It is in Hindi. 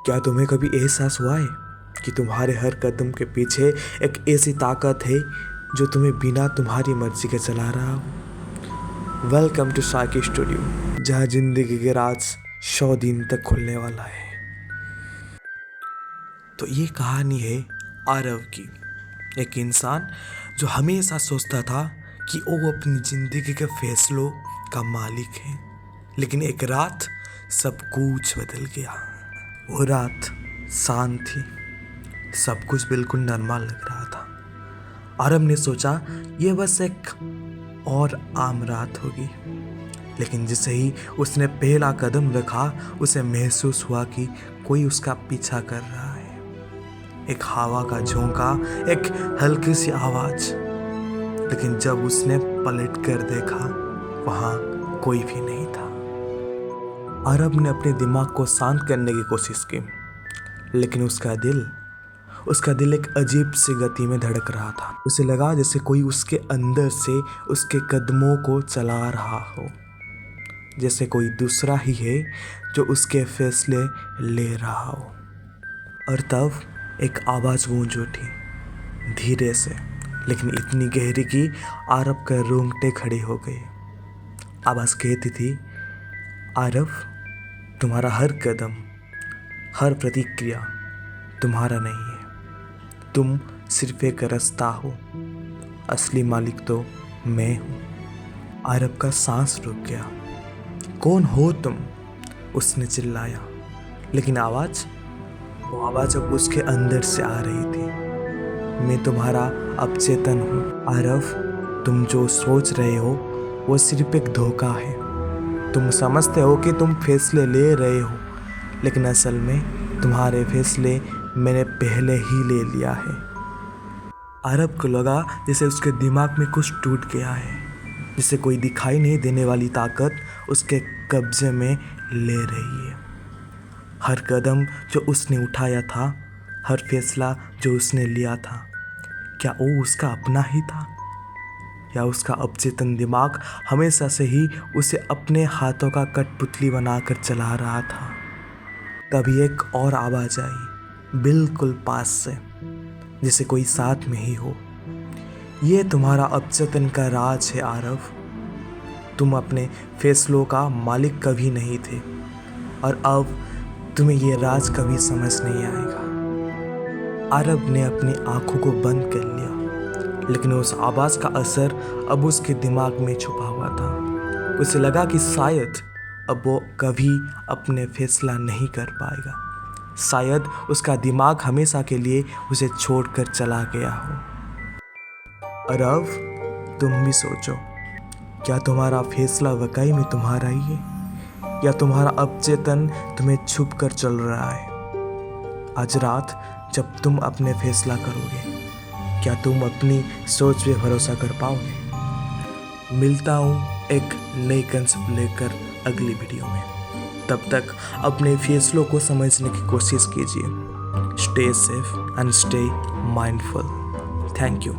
क्या तुम्हें कभी एहसास हुआ है कि तुम्हारे हर कदम के पीछे एक ऐसी ताकत है जो तुम्हें बिना तुम्हारी मर्जी के चला रहा हो? वेलकम टू साकी स्टूडियो, जहाँ जिंदगी के राज 100 दिन तक खुलने वाला है। तो ये कहानी है आरव की, एक इंसान जो हमेशा सोचता था कि वो अपनी जिंदगी के फैसलों का मालिक है, लेकिन एक रात सब कुछ बदल गया। वो रात शांत थी, सब कुछ बिल्कुल नॉर्मल लग रहा था। आरव ने सोचा ये बस एक और आम रात होगी, लेकिन जैसे ही उसने पहला कदम रखा उसे महसूस हुआ कि कोई उसका पीछा कर रहा है। एक हवा का झोंका, एक हल्की सी आवाज। लेकिन जब उसने पलट कर देखा वहां कोई भी नहीं था। आरव ने अपने दिमाग को शांत करने की कोशिश की, लेकिन उसका दिल एक अजीब सी गति में धड़क रहा था। उसे लगा जैसे कोई उसके अंदर से उसके कदमों को चला रहा हो, जैसे कोई दूसरा ही है जो उसके फैसले ले रहा हो। और तब एक आवाज़ गूंज उठी, धीरे से, लेकिन इतनी गहरी कि आरव के रोंगटे खड़े हो गए। आवाज़ कहती थी, आरव, तुम्हारा हर कदम, हर प्रतिक्रिया तुम्हारा नहीं है। तुम सिर्फ एक रास्ता हो, असली मालिक तो मैं हूँ। आरव का सांस रुक गया। कौन हो तुम? उसने चिल्लाया, लेकिन वो आवाज़ अब उसके अंदर से आ रही थी। मैं तुम्हारा अवचेतन हूँ आरव। तुम जो सोच रहे हो वो सिर्फ एक धोखा है। तुम समझते हो कि तुम फैसले ले रहे हो, लेकिन असल में तुम्हारे फैसले मैंने पहले ही ले लिया है। आरव को लगा जैसे उसके दिमाग में कुछ टूट गया है, जैसे कोई दिखाई नहीं देने वाली ताकत उसके कब्जे में ले रही है। हर कदम जो उसने उठाया था, हर फैसला जो उसने लिया था, क्या वो उसका अपना ही था, या उसका अवचेतन दिमाग हमेशा से ही उसे अपने हाथों का कठपुतली बनाकर चला रहा था? तभी एक और आवाज़ आई, बिल्कुल पास से, जैसे कोई साथ में ही हो। ये तुम्हारा अवचेतन का राज है आरव। तुम अपने फैसलों का मालिक कभी नहीं थे, और अब तुम्हें ये राज कभी समझ नहीं आएगा। आरव ने अपनी आंखों को बंद कर लिया, लेकिन उस आवाज़ का असर अब उसके दिमाग में छुपा हुआ था। उसे लगा कि शायद अब वो कभी अपने फैसला नहीं कर पाएगा। शायद उसका दिमाग हमेशा के लिए उसे छोड़कर चला गया हो। और अब तुम भी सोचो, क्या तुम्हारा फैसला वाकई में तुम्हारा ही है, या तुम्हारा अवचेतन तुम्हें छुप कर चल रहा है? आज रात जब तुम अपने फैसला करोगे, क्या तुम अपनी सोच पे भरोसा कर पाओगे? मिलता हूँ एक नई कंसेप्ट लेकर अगली वीडियो में। तब तक अपने फैसलों को समझने की कोशिश कीजिए। Stay safe and stay mindful. Thank you.